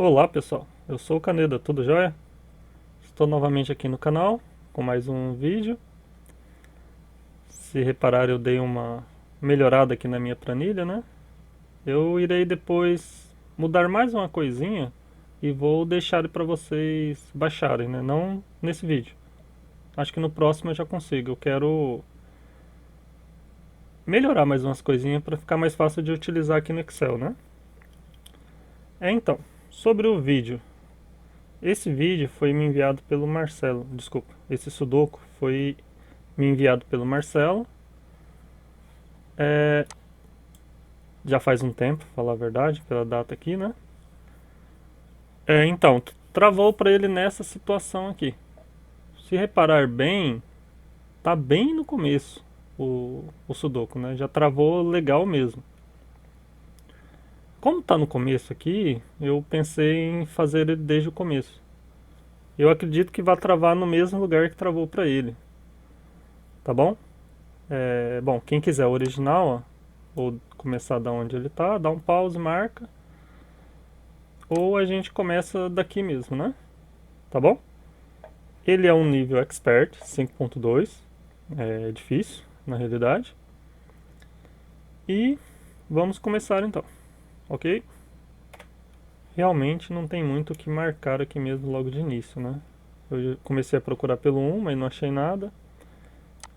Olá pessoal, eu sou o Caneda, tudo jóia? Estou novamente aqui no canal com mais um vídeo. Se reparar, eu dei uma melhorada aqui na minha planilha, né? Eu irei depois mudar mais uma coisinha e vou deixar para vocês baixarem, né? Não nesse vídeo. Acho que no próximo eu já consigo. Eu quero melhorar mais umas coisinhas para ficar mais fácil de utilizar aqui no Excel, né? Então, sobre o vídeo. Esse vídeo foi me enviado pelo Marcelo, desculpa. Esse sudoku foi me enviado pelo Marcelo. É, já faz um tempo, pra falar a verdade, pela data aqui, né? Então, travou para ele nessa situação aqui. Se reparar bem, tá bem no começo o sudoku, né? Já travou legal mesmo. Como tá no começo aqui, eu pensei em fazer ele desde o começo. Eu acredito que vai travar no mesmo lugar que travou para ele, tá bom? Bom, quem quiser o original, ó, ou começar da onde ele tá, dá um pause, marca, ou a gente começa daqui mesmo, né? Tá bom? Ele é um nível Expert 5.2, é difícil na realidade. E vamos começar então, ok? Realmente não tem muito o que marcar aqui mesmo logo de início, né? Eu comecei a procurar pelo 1, mas não achei nada.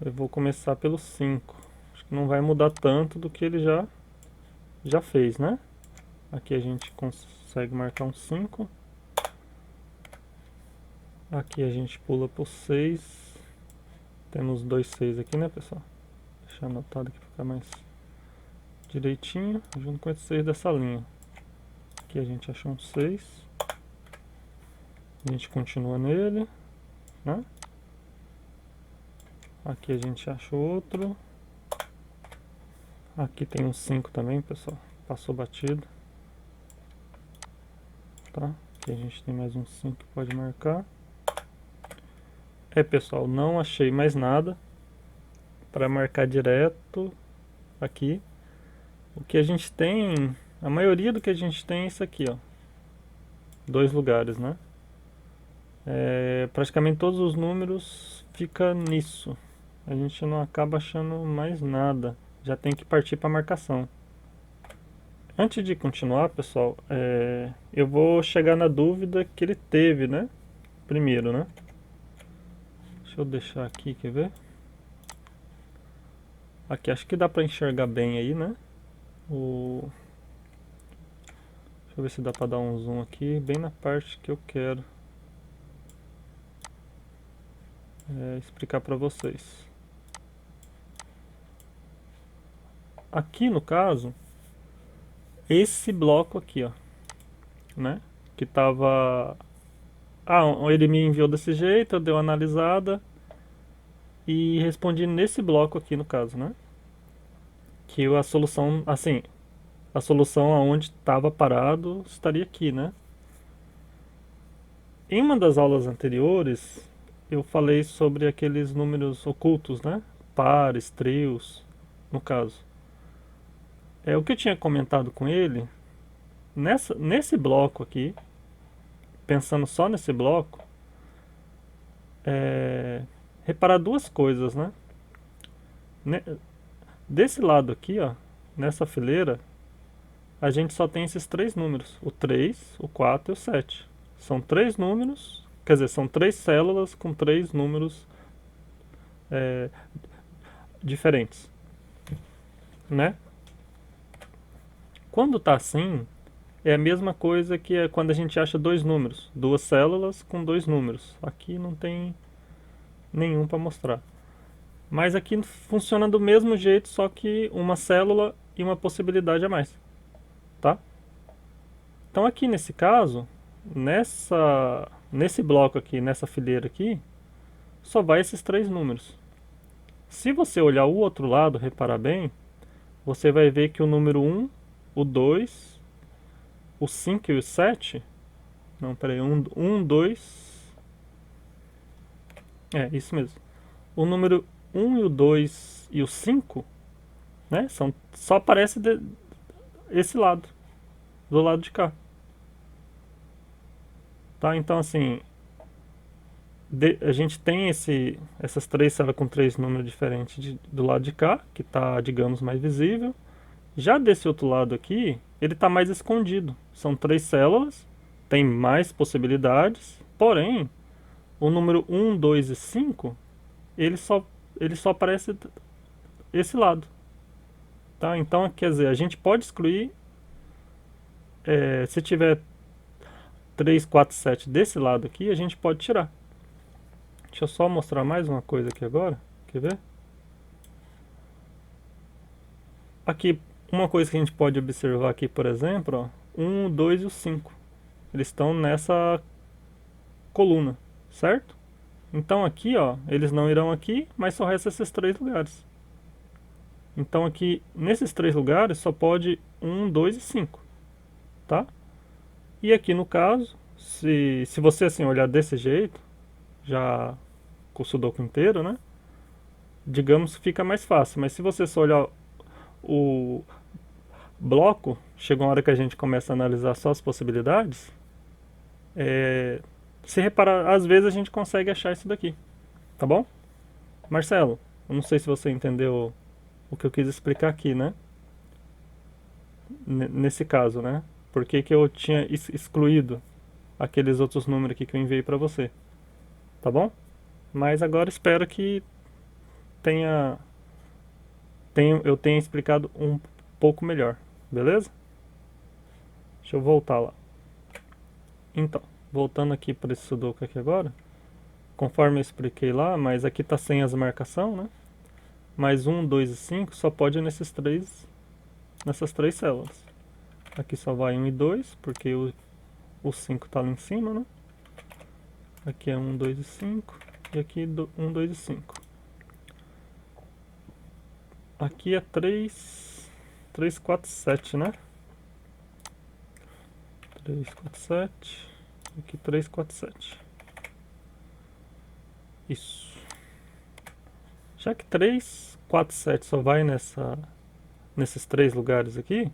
Eu vou começar pelo 5. Acho que não vai mudar tanto do que ele já fez, né? Aqui a gente consegue marcar um 5. Aqui a gente pula pro 6. Temos dois 6 aqui, né, pessoal? Deixa anotado aqui pra ficar mais direitinho, junto com esse 6 dessa linha. Aqui a gente achou um 6. A gente continua nele, né? Aqui a gente acha outro. Aqui tem um 5 também, pessoal. Passou batido. Tá? Aqui a gente tem mais um 5 que pode marcar. Pessoal, não achei mais nada para marcar direto aqui. O que a gente tem, a maioria do que a gente tem é isso aqui, ó. Dois lugares, né? Praticamente todos os números fica nisso. A gente não acaba achando mais nada. Já tem que partir para marcação. Antes de continuar, pessoal, eu vou chegar na dúvida que ele teve, né? Primeiro, né? Deixa eu deixar aqui, quer ver? Aqui acho que dá para enxergar bem aí, né? Deixa eu ver se dá para dar um zoom aqui, bem na parte que eu quero explicar para vocês. Aqui no caso, esse bloco aqui, ó, né? Que tava... ele me enviou desse jeito, eu dei uma analisada e respondi nesse bloco aqui no caso, né? Que a solução, assim, a solução aonde estava parado estaria aqui, né? Em uma das aulas anteriores, eu falei sobre aqueles números ocultos, né? Pares, trios, no caso. O que eu tinha comentado com ele, nesse bloco aqui, pensando só nesse bloco, reparar duas coisas, né? Desse lado aqui, ó, nessa fileira, a gente só tem esses três números, o 3, o 4 e o 7. São três números, quer dizer, são três células com três números é, diferentes, né? Quando tá assim, é a mesma coisa que é quando a gente acha dois números, duas células com dois números. Aqui não tem nenhum para mostrar. Mas aqui funciona do mesmo jeito, só que uma célula e uma possibilidade a mais, tá? Então aqui nesse caso, nesse bloco aqui, nessa fileira aqui, só vai esses três números. Se você olhar o outro lado, reparar bem, você vai ver que o número 1, o 2, o 5 e o 7... Não, peraí, 1, 2... isso mesmo. O número 1 e o 2 e o 5, né, só aparece esse lado, do lado de cá. Tá? Então, assim, a gente tem essas três células com três números diferentes do lado de cá, que está, digamos, mais visível. Já desse outro lado aqui, ele está mais escondido. São três células, tem mais possibilidades, porém, o número um, 2 e 5, ele só, ele só aparece esse lado. Tá? Então, quer dizer, a gente pode excluir, se tiver 3, 4, 7 desse lado aqui, a gente pode tirar. Deixa eu só mostrar mais uma coisa aqui agora. Quer ver? Aqui, uma coisa que a gente pode observar aqui, por exemplo, ó, 1, 2 e o 5. Eles estão nessa coluna, certo? Então aqui, ó, eles não irão aqui, mas só resta esses três lugares. Então aqui, nesses três lugares, só pode 1, 2 e 5, tá? E aqui no caso, se você assim olhar desse jeito, já com o Sudoku inteiro, né? Digamos que fica mais fácil, mas se você só olhar o bloco, chega uma hora que a gente começa a analisar só as possibilidades, se reparar, às vezes a gente consegue achar isso daqui, tá bom? Marcelo, eu não sei se você entendeu o que eu quis explicar aqui, né? Nesse caso, né? Por que que eu tinha excluído aqueles outros números aqui que eu enviei para você, tá bom? Mas agora espero que tenha, eu tenha explicado um pouco melhor, beleza? Deixa eu voltar lá. Então, voltando aqui para esse Sudoku aqui agora, conforme eu expliquei lá, mas aqui tá sem as marcação, né? Mas 1, 2 e 5 só pode nessas três células. Aqui só vai 1 e 2, porque o 5 está ali em cima, né? Aqui é 1, 2 e 5. E aqui 1, 2 e 5. Aqui é 3, 3, 4, 7, né? 3, 4, 7. Aqui 3, 4, 7. Isso. Já que 3, 4, 7 só vai nesses três lugares aqui,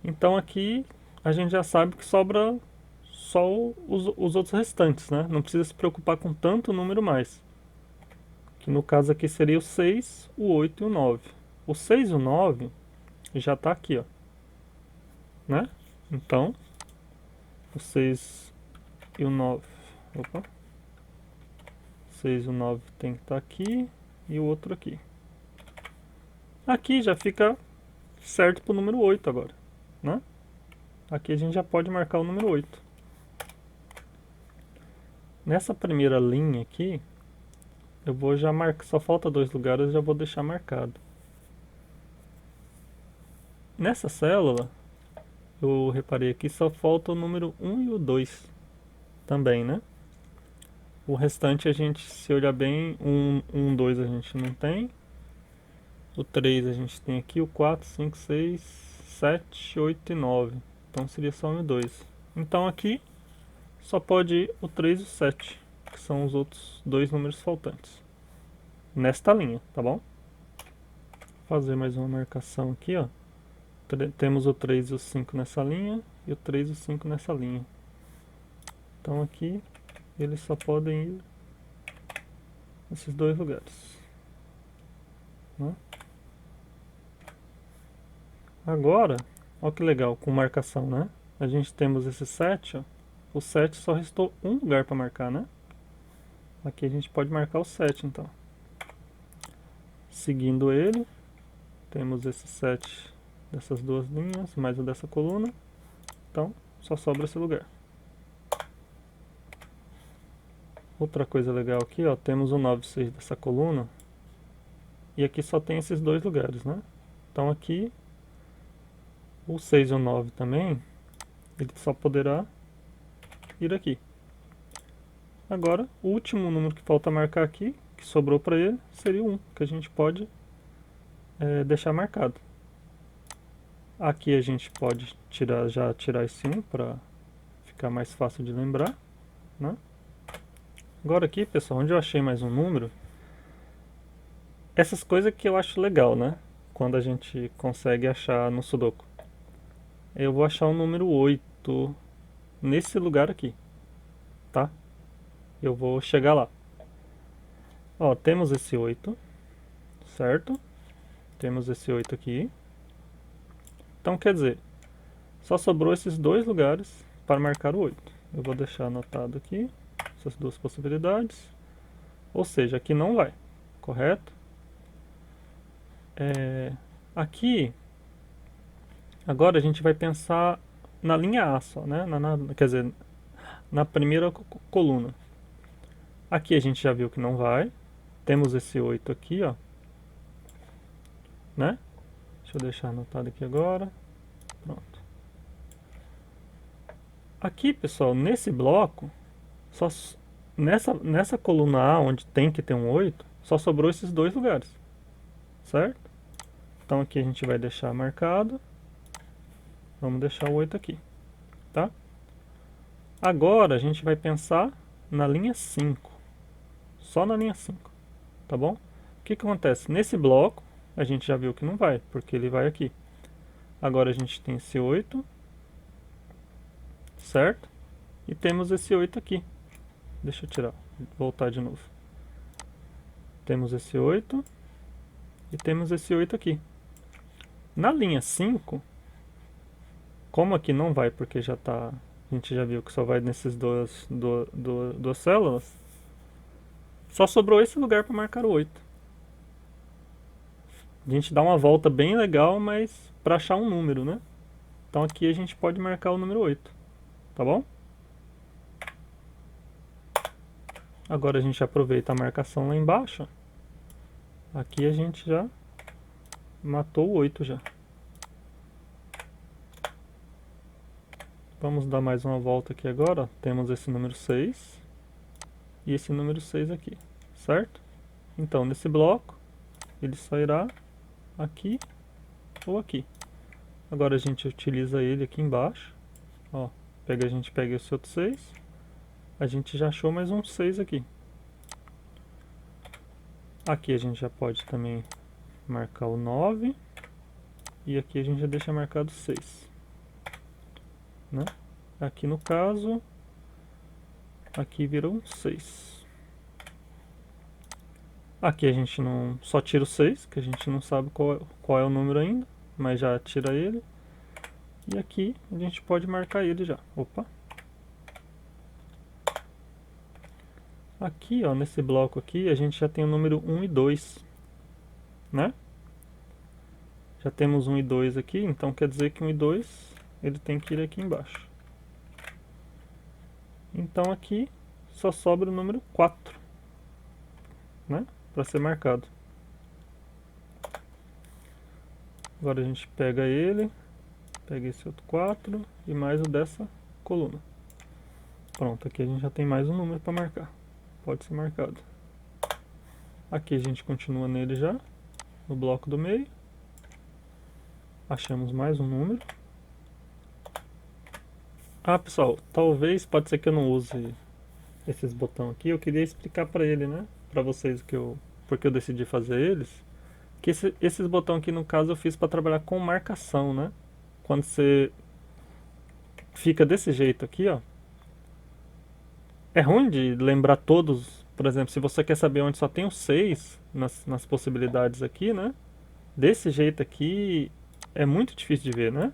então aqui a gente já sabe que sobra só os outros restantes, né? Não precisa se preocupar com tanto número mais. Que no caso aqui seria o 6, o 8 e o 9. O 6 e o 9 já está aqui, ó. Né? Então, o 6 e o 9. Opa. 6 e o 9 tem que estar aqui e o outro aqui. Aqui já fica certo para o número 8 agora, né? Aqui a gente já pode marcar o número 8. Nessa primeira linha aqui, eu vou já marcar, só falta dois lugares, eu já vou deixar marcado. Nessa célula, eu reparei aqui, só falta o número 1 e o 2 também, né? O restante a gente, se olhar bem, 1, 2 a gente não tem. O 3 a gente tem aqui, o 4, 5, 6, 7, 8 e 9. Então seria só 1 e 2. Então aqui só pode ir o 3 e o 7, que são os outros dois números faltantes. Nesta linha, tá bom? Vou fazer mais uma marcação aqui, ó. Temos o 3 e o 5 nessa linha e o 3 e o 5 nessa linha. Então aqui eles só podem ir nesses dois lugares, né? Agora, olha que legal, com marcação, né? A gente temos esse 7, ó. O 7 só restou um lugar para marcar, né? Aqui a gente pode marcar o 7, então. Seguindo ele, temos esse 7 dessas duas linhas, mais o dessa coluna. Então, só sobra esse lugar. Outra coisa legal aqui, ó, temos o 9 e 6 dessa coluna. E aqui só tem esses dois lugares, né? Então aqui, o 6 e o 9 também, ele só poderá ir aqui. Agora, o último número que falta marcar aqui, que sobrou para ele, seria o 1, que a gente pode deixar marcado. Aqui a gente pode já tirar esse 1 para ficar mais fácil de lembrar, né? Agora aqui, pessoal, onde eu achei mais um número, essas coisas que eu acho legal, né? Quando a gente consegue achar no Sudoku. Eu vou achar o número 8 nesse lugar aqui. Eu vou chegar lá. Ó, temos esse 8, certo? Temos esse 8 aqui. Então quer dizer, só sobrou esses dois lugares para marcar o 8. Eu vou deixar anotado aqui essas duas possibilidades. Ou seja, aqui não vai, correto? Aqui, agora a gente vai pensar na linha A só, né? Quer dizer, na primeira coluna. Aqui a gente já viu que não vai. Temos esse 8 aqui, ó. Né? Deixa eu deixar anotado aqui agora. Pronto. Aqui, pessoal, nesse bloco, só nessa coluna A, onde tem que ter um 8, só sobrou esses dois lugares. Certo? Então aqui a gente vai deixar marcado. Vamos deixar o 8 aqui. Tá? Agora a gente vai pensar na linha 5. Só na linha 5. Tá bom? O que acontece? Nesse bloco, a gente já viu que não vai, porque ele vai aqui. Agora a gente tem esse 8, certo? E temos esse 8 aqui. Deixa eu tirar, voltar de novo. Temos esse 8 e temos esse 8 aqui. Na linha 5, como aqui não vai, porque já tá, a gente já viu que só vai nesses duas células, só sobrou esse lugar para marcar o 8. A gente dá uma volta bem legal, mas para achar um número, né? Então aqui a gente pode marcar o número 8, tá bom? Agora a gente aproveita a marcação lá embaixo. Aqui a gente já matou o 8 já. Vamos dar mais uma volta aqui agora. Temos esse número 6 e esse número 6 aqui, certo? Então nesse bloco ele só irá aqui ou aqui. Agora a gente utiliza ele aqui embaixo. Ó, a gente pega esse outro 6. A gente já achou mais um 6 aqui. Aqui a gente já pode também marcar o 9. E aqui a gente já deixa marcado 6. Né? Aqui no caso, aqui virou um 6. Aqui a gente não só tira o 6, que a gente não sabe qual é o número ainda, mas já tira ele. E aqui a gente pode marcar ele já. Opa! Aqui, ó, nesse bloco aqui, a gente já tem o número 1 e 2, né? Já temos 1 e 2 aqui, então quer dizer que 1 e 2 ele tem que ir aqui embaixo. Então aqui só sobra o número 4, né? Para ser marcado. Agora a gente pega ele, pega esse outro 4 e mais o dessa coluna. Pronto, aqui a gente já tem mais um número para marcar. Pode ser marcado. Aqui a gente continua nele já, no bloco do meio. Achamos mais um número. Ah, pessoal, talvez pode ser que eu não use esses botões aqui. Eu queria explicar para ele, né? Para vocês porque eu decidi fazer eles. Que esses botões aqui, no caso, eu fiz para trabalhar com marcação, né? Quando você fica desse jeito aqui, ó. É ruim de lembrar todos. Por exemplo, se você quer saber onde só tem o 6 nas possibilidades aqui, né? Desse jeito aqui é muito difícil de ver, né?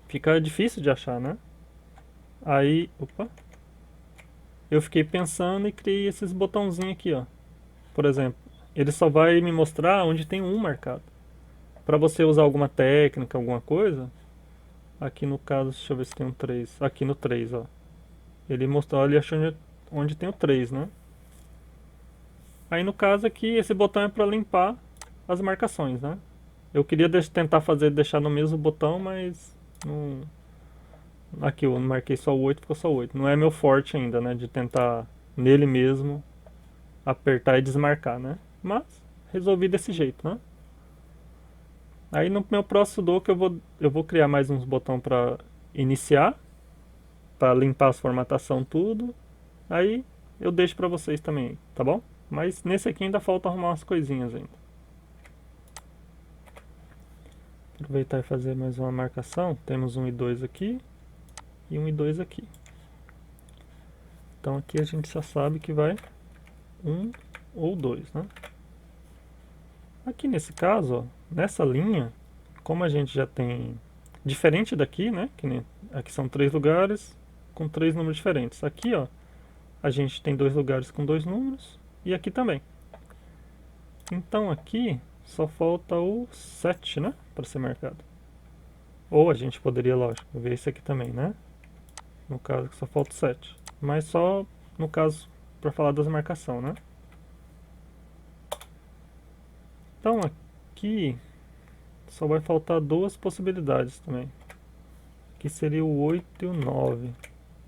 Fica difícil de achar, né? Aí, opa. Eu fiquei pensando e criei esses botãozinhos aqui, ó. Por exemplo, ele só vai me mostrar onde tem um marcado. Para você usar alguma técnica, alguma coisa, aqui no caso, deixa eu ver se tem um 3. Aqui no 3, ó. Ele mostrou, ele achou onde tem o 3, né? Aí no caso aqui, esse botão é para limpar as marcações, né? Eu queria tentar deixar no mesmo botão, mas não... Aqui eu marquei só o 8, ficou só o 8. Não é meu forte ainda, né? De tentar nele mesmo apertar e desmarcar, né? Mas resolvi desse jeito, né? Aí no meu próximo doc eu vou criar mais uns botões para iniciar, para limpar as formatação tudo. Aí eu deixo para vocês também, tá bom? Mas nesse aqui ainda falta arrumar umas coisinhas ainda. Aproveitar e fazer mais uma marcação. Temos 1 e 2 aqui e 1 e 2 aqui. Então aqui a gente já sabe que vai 1 ou 2, né? Aqui nesse caso, ó, nessa linha, como a gente já tem... Diferente daqui, né? Que nem, aqui são 3 lugares com 3 números diferentes. Aqui, ó, a gente tem 2 lugares com 2 números e aqui também. Então aqui só falta o 7, né? Para ser marcado. Ou a gente poderia, lógico, ver esse aqui também, né? No caso que só falta o 7. Mas só no caso para falar das marcações, né? Então aqui só vai faltar duas possibilidades também. Que seria o 8 e o 9.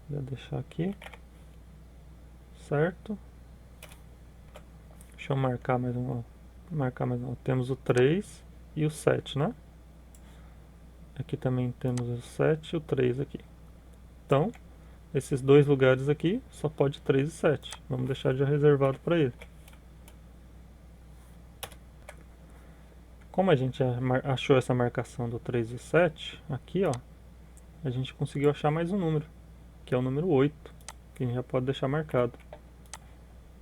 Vou deixar aqui. Certo? Deixa eu marcar mais um. Temos o 3 e o 7, né? Aqui também temos o 7 e o 3 aqui. Então, esses dois lugares aqui só pode 3 e 7. Vamos deixar já reservado para ele. Como a gente já achou essa marcação do 3 e 7, aqui ó, a gente conseguiu achar mais um número, que é o número 8, que a gente já pode deixar marcado.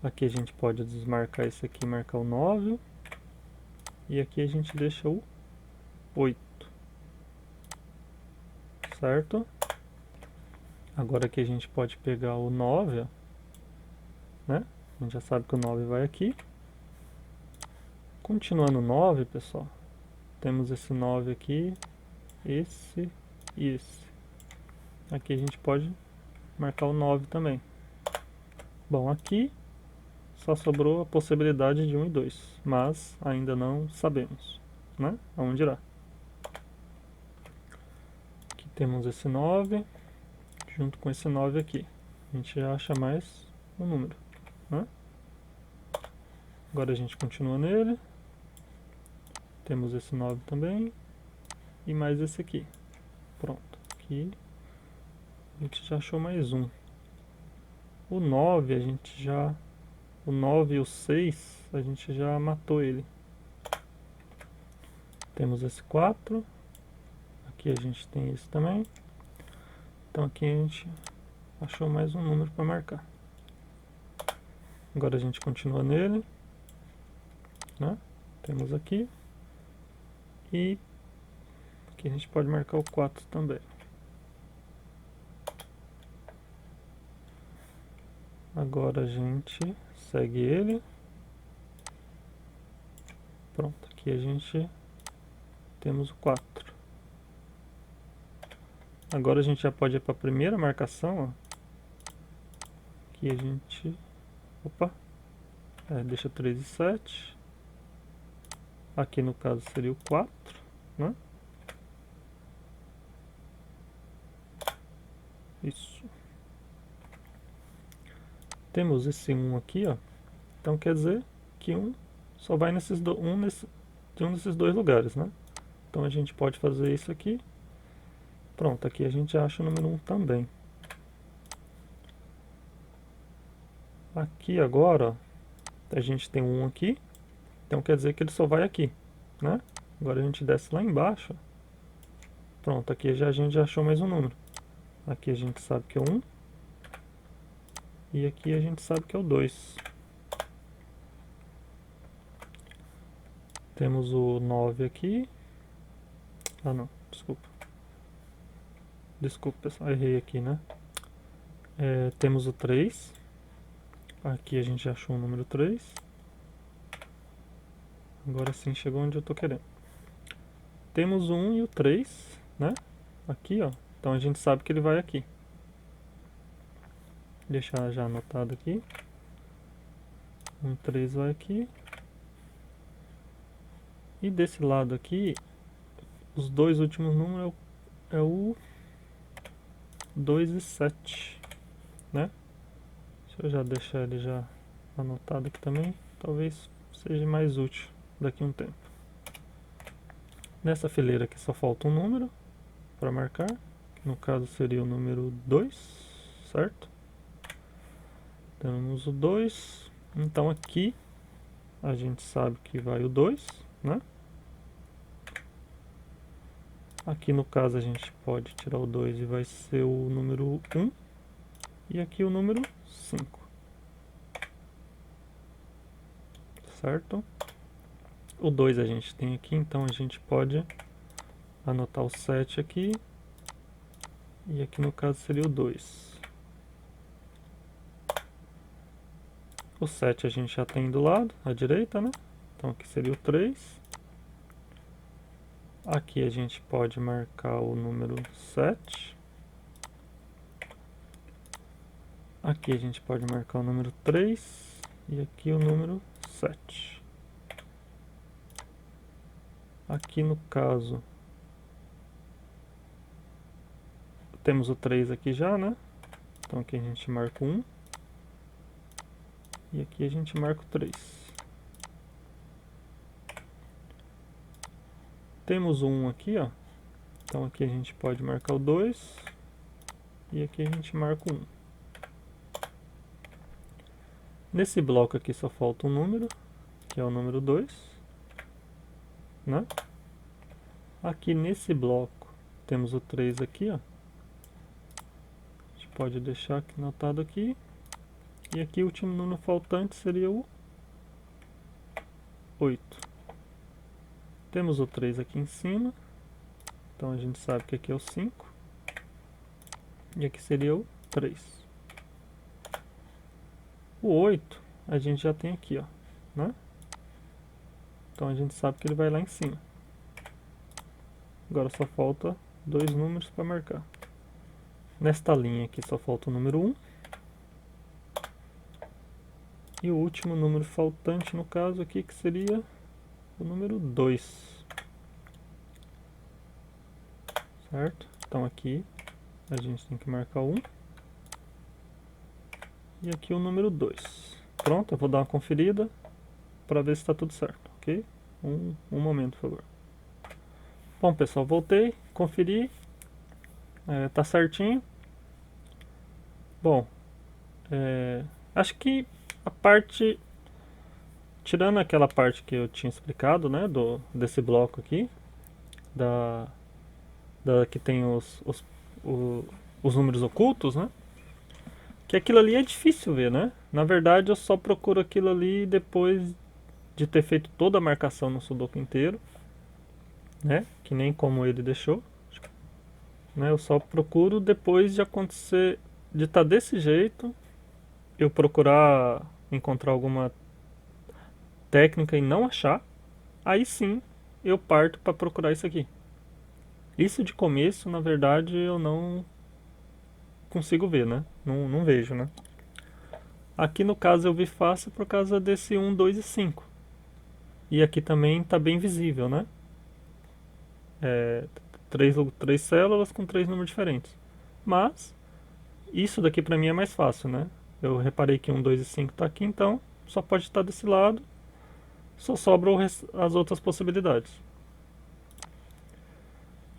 Aqui a gente pode desmarcar esse aqui e marcar o 9. E aqui a gente deixa o 8. Certo? Agora aqui a gente pode pegar o 9, ó, né? A gente já sabe que o 9 vai aqui. Continuando o 9, pessoal, temos esse 9 aqui, esse e esse. Aqui a gente pode marcar o 9 também. Bom, aqui só sobrou a possibilidade de 1 e 2, mas ainda não sabemos, né? Aonde irá. Aqui temos esse 9, junto com esse 9 aqui. A gente já acha mais um número, né? Agora a gente continua nele. Temos esse 9 também. E mais esse aqui. Pronto. Aqui a gente já achou mais um. O 9 a gente já... O 9 e o 6 a gente já matou ele. Temos esse 4. Aqui a gente tem esse também. Então aqui a gente achou mais um número para marcar. Agora a gente continua nele, né? Temos aqui. E aqui a gente pode marcar o 4 também. Agora a gente segue ele. Pronto, aqui a gente temos o 4. Agora a gente já pode ir para a primeira marcação, ó. Aqui a gente... Opa! Deixa 3 e 7. Aqui no caso seria o 4, né? Isso. Temos esse 1 aqui, ó. Então quer dizer que 1 só vai nesses de um desses dois lugares, né? Então a gente pode fazer isso aqui. Pronto, aqui a gente acha o número 1 também. Aqui agora, ó, a gente tem um 1 aqui. Então quer dizer que ele só vai aqui, né? Agora a gente desce lá embaixo. Pronto, aqui a gente já achou mais um número. Aqui a gente sabe que é o 1. E aqui a gente sabe que é o 2. Temos o 9 aqui. Ah não, desculpa. Desculpa pessoal, errei aqui, né? Temos o 3. Aqui a gente já achou o número 3. Agora sim chegou onde eu tô querendo. Temos o 1 e o 3, né? Aqui, ó. Então a gente sabe que ele vai aqui. Deixar já anotado aqui. 1 e 3 vai aqui. E desse lado aqui, os dois últimos números é o 2 e 7, né? Deixa eu já deixar ele já anotado aqui também. Talvez seja mais útil daqui a um tempo. Nessa fileira aqui só falta um número para marcar, que no caso seria o número 2, certo? Temos o 2, então aqui a gente sabe que vai o 2, né? Aqui no caso a gente pode tirar o 2 e vai ser o número 1. E aqui o número 5. Certo? O 2 a gente tem aqui, então a gente pode anotar o 7 aqui. E aqui no caso seria o 2. O 7 a gente já tem do lado, à direita, né? Então aqui seria o 3. Aqui a gente pode marcar o número 7. Aqui a gente pode marcar o número 3. E aqui o número 7. Aqui no caso, temos o 3 aqui já, né? Então aqui a gente marca o 1. E aqui a gente marca o 3. Temos o 1 aqui, ó. Então aqui a gente pode marcar o 2. E aqui a gente marca o 1. Nesse bloco aqui só falta um número, que é o número 2, né? Aqui nesse bloco temos o 3 aqui, ó. A gente pode deixar aqui anotado aqui. E aqui o último número faltante seria o 8. Temos o 3 aqui em cima. Então a gente sabe que aqui é o 5. E aqui seria o 3. O 8 a gente já tem aqui, ó, né? Então a gente sabe que ele vai lá em cima. Agora só falta dois números para marcar. Nesta linha aqui só falta o número 1. E o último número faltante no caso aqui, que seria o número 2. Certo? Então aqui a gente tem que marcar o 1. E aqui o número 2. Pronto, eu vou dar uma conferida para ver se está tudo certo, ok? Um momento, por favor. Bom, pessoal, voltei, conferi. Tá certinho. Bom, acho que a parte, tirando aquela parte que eu tinha explicado, né, desse bloco aqui, que tem os números ocultos, né, que aquilo ali é difícil ver, né. Na verdade, eu só procuro aquilo ali depois de ter feito toda a marcação no Sudoku inteiro, né, que nem como ele deixou, né. Eu só procuro depois de acontecer, de estar desse jeito, eu procurar encontrar alguma técnica e não achar, aí sim eu parto para procurar isso aqui. Isso de começo, na verdade, eu não consigo ver, né? Não vejo, né? Aqui no caso eu vi fácil por causa desse 1, 2 e 5. E aqui também está bem visível, né? Três células com 3 números diferentes. Mas isso daqui para mim é mais fácil, né? Eu reparei que 1, 2 e 5 está aqui, então só pode estar desse lado. Só sobram as outras possibilidades.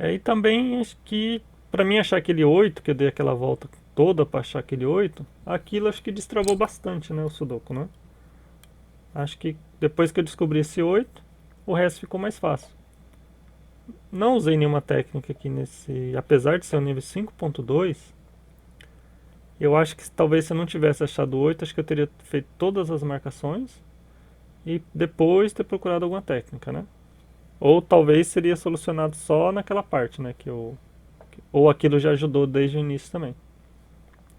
E também acho que para mim achar aquele 8, que eu dei aquela volta toda para achar aquele 8, aquilo acho que destravou bastante, né, o Sudoku, né? Acho que depois que eu descobri esse 8, o resto ficou mais fácil. Não usei nenhuma técnica aqui nesse, apesar de ser o nível 5.2, eu acho que talvez se eu não tivesse achado o 8, acho que eu teria feito todas as marcações e depois ter procurado alguma técnica, né? Ou talvez seria solucionado só naquela parte, né? Ou aquilo já ajudou desde o início também.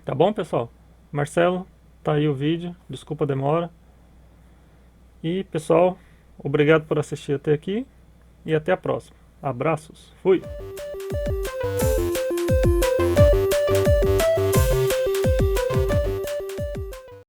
Tá bom, pessoal? Marcelo, tá aí o vídeo. Desculpa a demora. E, pessoal, obrigado por assistir até aqui. E até a próxima. Abraços. Fui!